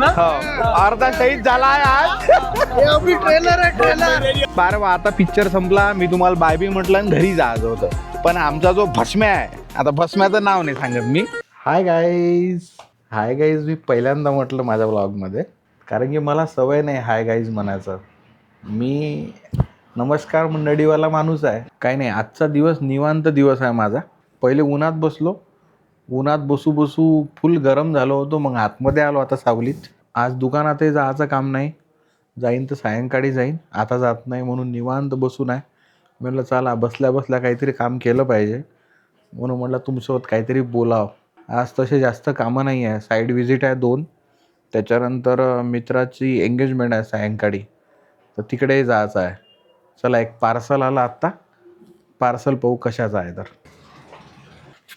ना. अर्धा शहीद झाला आहे आज. बारे मग आता पिक्चर संपला. मी तुम्हाला बाय बी म्हटलं आणि घरी जायचं होतं. पण आमचा जो भस्म्या आहे, आता भस्म्याचं नाव नाही सांगत मी. हाय गाईज मी पहिल्यांदा म्हटलं माझ्या ब्लॉगमध्ये, कारण की मला सवय नाही हाय गाईज म्हणायचं. मी नमस्कार मंडळीवाला माणूस आहे. काही नाही, आजचा दिवस निवांत दिवस आहे माझा. पहिले उन्हात बसलो, उन्हात बसू फुल गरम झालो होतो. मग आतमध्ये आलो आता सावलीत. आज दुकानातही जायचं काम नाही, जाईन तर सायंकाळी जाईन. आता जात नाही म्हणून निवांत बसून आहे. म्हटलं चला बसल्या काहीतरी काम केलं पाहिजे, म्हणून म्हटलं तुमच्यासोबत काहीतरी बोलावं. आज तसे जास्त कामं नाही आहे. साईड विजिट आहे 2, त्याच्यानंतर मित्राची एंगेजमेंट आहे सायंकाळी, तर तिकडेही जायचं आहे. चला एक पार्सल आला आत्ता. पार्सल पाहू कशाचं आहे. तर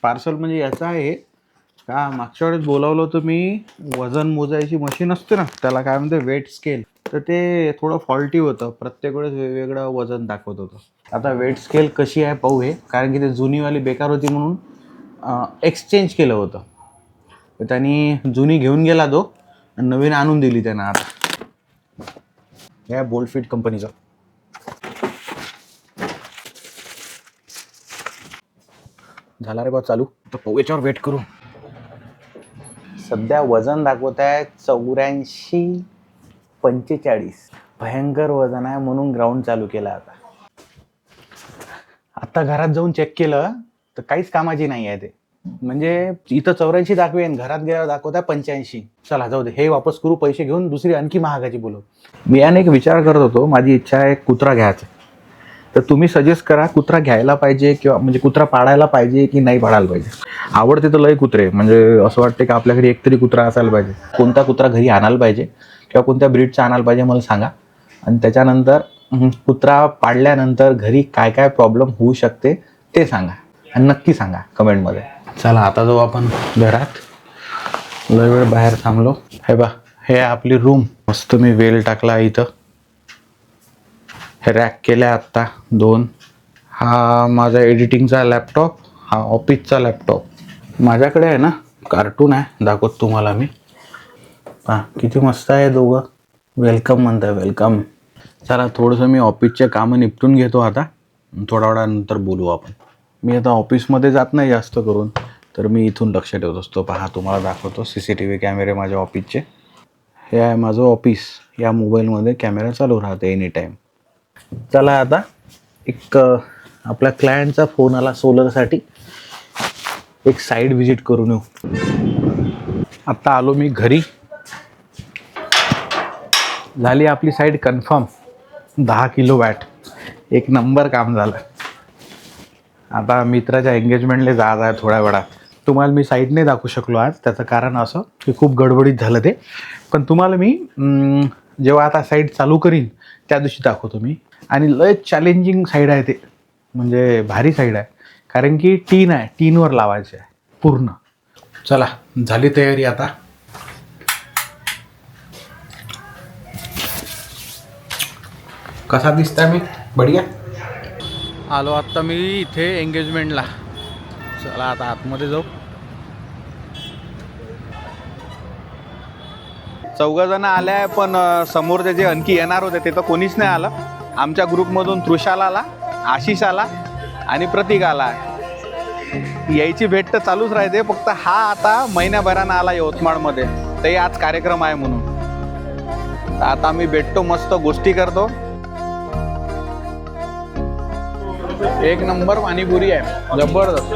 पार्सल म्हणजे याचं आहे का, मागच्या वेळेस बोलावलं होतं मी. वजन मोजायची मशीन असते ना, त्याला काय म्हणते वेट स्केल, तर ते थोडं फॉल्टी होतं. प्रत्येक वेळेस वेगवेगळं वजन दाखवत होतं. आता वेट स्केल कशी आहे पाहू हे, कारण की ते जुनीवाली बेकार होती म्हणून एक्सचेंज केलं होतं. तर त्यांनी जुनी घेऊन गेला तो आणि नवीन आणून दिली त्यानं. आता या बोल्टफिट कंपनीचं. झाला रे बा चालू. तर पाहू याच्यावर वेट करू. सध्या वजन दाखवत आहे 84-45. भयंकर वजन आहे म्हणून ग्राउंड चालू केलं. आता घरात जाऊन चेक केलं तर काहीच कामाची नाही आहे ते. म्हणजे इथं 84 दाखवेन, घरात गेल्यावर दाखवत आहे 85. चला जाऊ दे, हे वापस करू पैसे घेऊन दुसरी आणखी महागाची बोलू. मी याने एक विचार करत होतो, माझी इच्छा आहे कुत्रा घ्यायचा. तर तुम्ही सजेस्ट करा, कुत्रा घ्यायला पाहिजे किंवा म्हणजे कुत्रा पाळायला पाहिजे की नाही पाळायला पाहिजे. आवडते तर लय कुत्रे, म्हणजे असं वाटते की आपल्या घरी एकतरी कुत्रा असायला पाहिजे. कोणता कुत्रा घरी आणायला पाहिजे किंवा कोणत्या ब्रीडचा आणायला पाहिजे मला सांगा. आणि त्याच्यानंतर कुत्रा पाळल्यानंतर घरी काय काय प्रॉब्लेम होऊ शकते ते सांगा, आणि नक्की सांगा कमेंटमध्ये. चला आता जाऊ आपण घरात. लय वेळ बाहेर थांबलो. हे बा, हे आपली रूम. मस्त मी वेल टाकला इथं. हे रॅक केल्या आत्ता 2. हा माझा एडिटिंगचा लॅपटॉप, हा ऑफिसचा लॅपटॉप. माझ्याकडे आहे ना कार्टून आहे, दाखवत तुम्हाला मी. पहा किती मस्त आहे दोघं. वेलकम म्हणताय, वेलकम. चला थोडंसं मी ऑफिसचे कामं निपटून घेतो आता. थोडा वेळानंतर बोलू आपण. मी आता ऑफिसमध्ये जात नाही जास्त करून, तर मी इथून लक्ष ठेवत असतो. पहा तुम्हाला दाखवतो CCTV कॅमेरे माझ्या ऑफिसचे. हे आहे माझं ऑफिस. या मोबाईलमध्ये कॅमेरा चालू राहते एनी टाईम. चला आता एक आपल्या क्लायंटचा फोन आला सोलरसाठी, एक साईड व्हिजिट करून येऊ. आत्ता आलो मी घरी. झाली आपली साईड कन्फर्म. 10 किलोवॅट. एक नंबर काम झालं. आता मित्राच्या एंगेजमेंटला जायचं आहे थोड्या वेळात. तुम्हाला मी साईड नाही दाखवू शकलो आज, त्याचं कारण असं की खूप गडबडीत झालं ते. पण तुम्हाला मी जेव्हा आता साईड चालू करीन त्या दिवशी दाखवतो मी. आणि लय चॅलेंजिंग साईड आहे ते, म्हणजे भारी साईड आहे, कारण की टीन आहे, टीनवर लावायचे आहे पूर्ण. चला झाली तयारी आता. कसा दिसताय मी? बढिया. आलो आत्ता मी इथे एंगेजमेंटला. चला आता आतमध्ये जाऊ. 4 जण आले आहे, पण समोरचे जे आणखी येणार होते ते तर कोणीच नाही आलं. आमच्या ग्रुपमधून तृषाल आला, आशिष आला आणि प्रतीक आला. यायची भेट तर चालूच राहते, फक्त हा आता महिन्याभरानं आला यवतमाळमध्ये. ते आज कार्यक्रम आहे म्हणून. आता आम्ही भेटतो, मस्त गोष्टी करतो. एक नंबर पाणीपुरी आहे, जबरदस्त.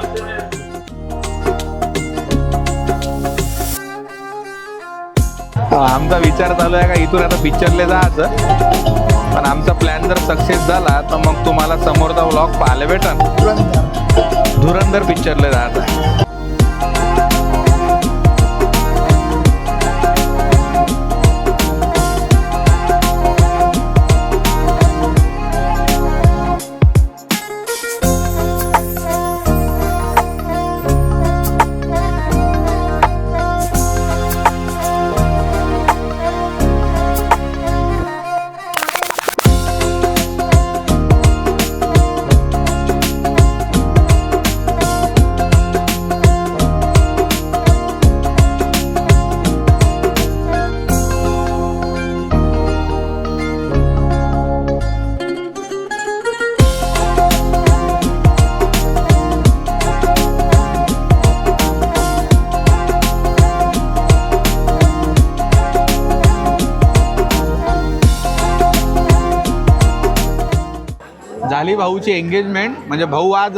आमचा विचार चालू आहे का इथून आता पिक्चरला जायचं, पण आमचा प्लॅन जर सक्सेस झाला तर मग तुम्हाला समोरचा व्लॉग पाहायला भेटन. धुरंधर पिक्चरला जायचं. झाली भाऊची एंगेजमेंट. म्हणजे भाऊ आज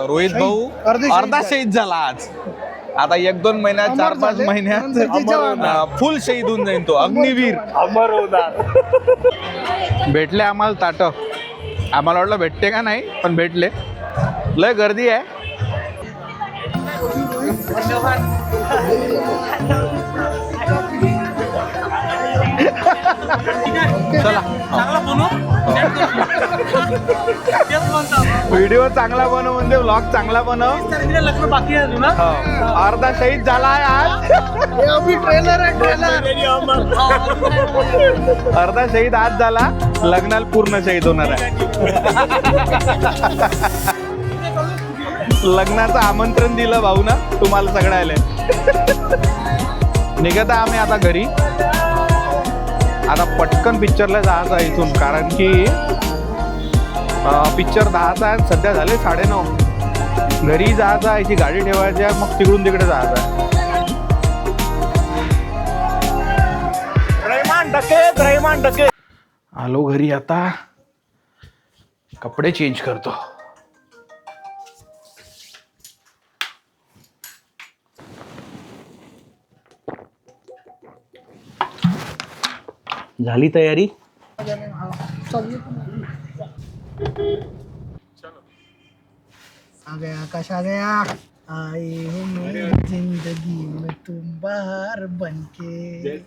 रोहित भाऊ अर्धा शहीद झाला आज. आता 1-2 महिन्यात 4-5 महिन्यात फुल शहीद होऊन जाईल तो. अग्निवीर अमर होणार. भेटले आम्हाला ताट. आम्हाला वाटलं भेटते का नाही, पण भेटले. लय गर्दी आहे. चला व्हिडिओ चांगला बनव म्हणजे व्लॉग चांगला बनव. लग्न बाकी आहे ना. अर्धा शहीद झाला आहे आज. अर्धा शहीद आज झाला. लग्नाला पूर्ण शहीद होणार आहे. लग्नाचं आमंत्रण दिलं भाऊ ना तुम्हाला सगळ्याला. निघत आम्ही आता घरी. आता पटकन पिक्चरला जायचं आहे इथून, कारण की पिक्चर 10चा आहे. सध्या झाले 9:30. घरी जायचं आहे, याची गाडी ठेवायची आहे, मग तिकडून तिकडे जायचं आहे. रहिमान डके. आलो घरी. आता कपडे चेंज करतो. झाली तयारी. आ गया आकाश आ गया. आए हो मेरी जिंदगी में तुम बाहर बनके.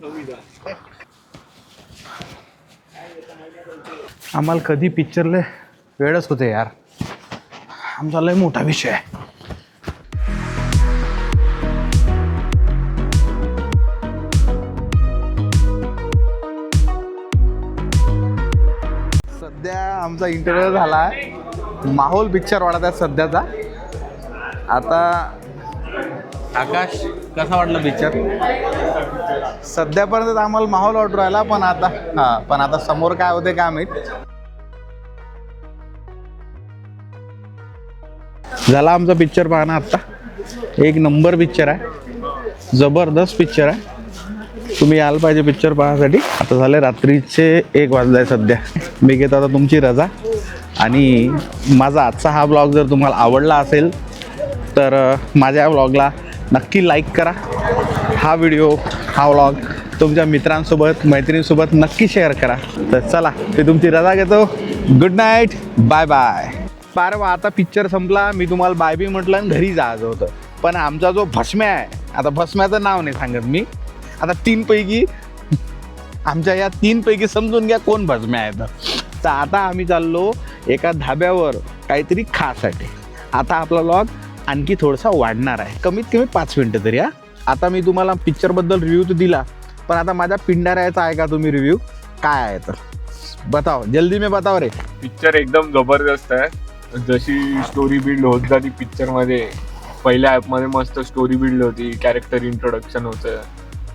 आम्हाला कधी पिक्चरला वेळच होते यार. आमचा लय मोठा विषय आहे. सध्या आमचा इंटरव्ह्यू झाला आहे. माहोल पिक्चर वाढत आहे सध्याचा. आता आकाश कसा वाटलं पिक्चर? सध्यापर्यंत आम्हाला माहोल वाटू राहिला, पण आता समोर काय होते काय माहित. झाला आमचा पिक्चर पाहणं. आता 1 नंबर पिक्चर आहे. जबरदस्त पिक्चर आहे. तुम्ही यायला पाहिजे पिक्चर पाहण्यासाठी. आता झाले रात्रीचे 1 वाजले सध्या. मी घेतो आता तुमची रजा. आणि माझा आजचा हा ब्लॉग जर तुम्हाला आवडला असेल तर माझ्या या ब्लॉगला नक्की लाईक करा. हा व्हिडिओ, हा व्लॉग तुमच्या मित्रांसोबत, मैत्रिणींसोबत नक्की शेअर करा. तर चला, मी तुमची रजा घेतो. Good night, bye bye. पारवा आता पिक्चर संपला. मी तुम्हाला बाय बी म्हटलं आणि घरी जायचं होतं. पण आमचा जो भस्म्या आहे, आता भस्म्याचं नाव नाही सांगत मी. आता 3 पैकी आमच्या या 3 पैकी समजून घ्या कोण भस्म्या आहेत. तर आता आम्ही चाललो एका धाब्यावर काहीतरी खासाठी. आता आपला व्लॉग आणखी थोडासा वाढणार आहे, कमीत कमी 5 मिनटं तरी. आता मी तुम्हाला पिक्चरबद्दल रिव्ह्यू तर दिला, पण आता माझ्या पिंडाऱ्याचा आहे का तुम्ही रिव्ह्यू काय आहे तर बताओ. जल्दी में बताओ रे. पिक्चर एकदम जबरदस्त आहे. जशी स्टोरी बिल्ड होत जाती पिक्चरमध्ये. पहिल्या ॲपमध्ये मस्त स्टोरी बिल्ड होती, कॅरेक्टर इंट्रोडक्शन होतं.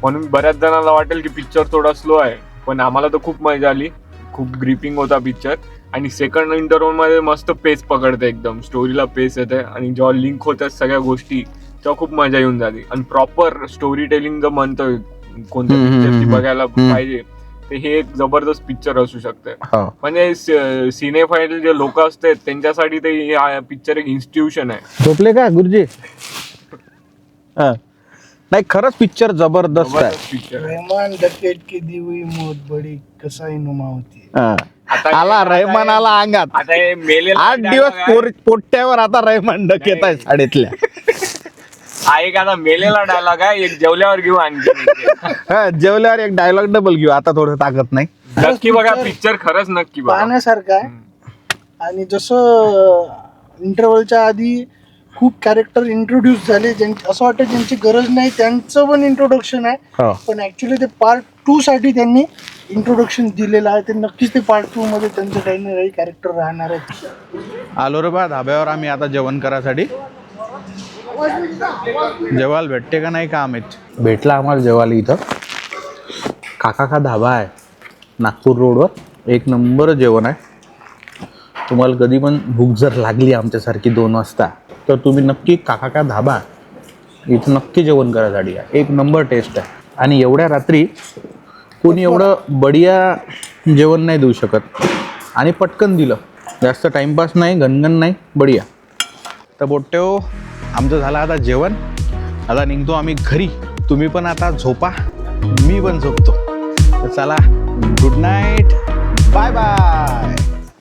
म्हणून बऱ्याच जणांना वाटेल की पिक्चर थोडा स्लो आहे, पण आम्हाला तर खूप मजा आली. खूप ग्रिपिंग होता पिक्चर. आणि सेकंड इंटरव्ह्यूमध्ये मस्त पेस पकडते, एकदम स्टोरीला पेस येते. आणि जेव्हा लिंक होतात सगळ्या गोष्टी तेव्हा खूप मजा येऊन जाते. आणि प्रॉपर स्टोरी टेलिंग जर म्हणतोय कोणत्या पिक्चरची बघायला पाहिजे, तर हे एक जबरदस्त पिक्चर असू शकते. म्हणजे सिनेफाईल जे लोक असतात त्यांच्यासाठी ते हा पिक्चर एक इन्स्टिट्यूशन आहे. झोपले का गुरुजी? नाही, खरंच पिक्चर जबरदस्त आहे. पिक्चर रहमान डकेट की दी हुई मौत बड़ी कसाई नुमा होती. आला रहमान आला अंगात. आता हे मेलेला 8 दिवस पोट्ट्यावर आता रहमान डकेत आहे शाळेतल्या. एक आता मेलेला डायलॉग आहे, एक जेवल्यावर घेऊ आणखी. जेवल्यावर एक डायलॉग डबल घेऊ. आता थोडं ताकद नाही. नक्की बघा पिक्चर, खरंच नक्की बघा. पाहण्यासारखं आहे. आणि जसं इंटरव्हलच्या आधी खूप कॅरेक्टर इंट्रोड्यूस झाले, असं वाटतं ज्यांची गरज नाही त्यांचं पण इंट्रोडक्शन आहे. पण ऍक्च्युली ते पार्ट 2 साठी त्यांनी इंट्रोडक्शन दिलेलं आहे. ते नक्कीच ते पार्ट 2 मध्ये त्यांचं काही ना काही कॅरेक्टर राहणार आहे. आलो रे बा धाब्यावर आम्ही आता जेवण करायसाठी. जेवायला भेटते का नाही का आम्हीच. भेटला आम्हाला जेवायला इथं. काका धाबा आहे नागपूर रोडवर. 1 नंबर जेवण आहे. तुम्हाला कधी पण भूक जर लागली आमच्यासारखी 2 वाजता तर तुम्ही नक्की काका धाबा इथं नक्की जेवण करायसाठी आहे. 1 नंबर टेस्ट आहे. आणि एवढ्या रात्री कोणी एवढं बढिया जेवण नाही देऊ शकत. आणि पटकन दिलं. जास्त टाइमपास नाही, गणगण नाही, बढिया. तर पोट्ट्यो, आमचं झालं आता जेवण. आता निघतो आम्ही घरी. तुम्ही पण आता झोपा, मी पण झोपतो. तर चला, गुड नाईट, बाय बाय.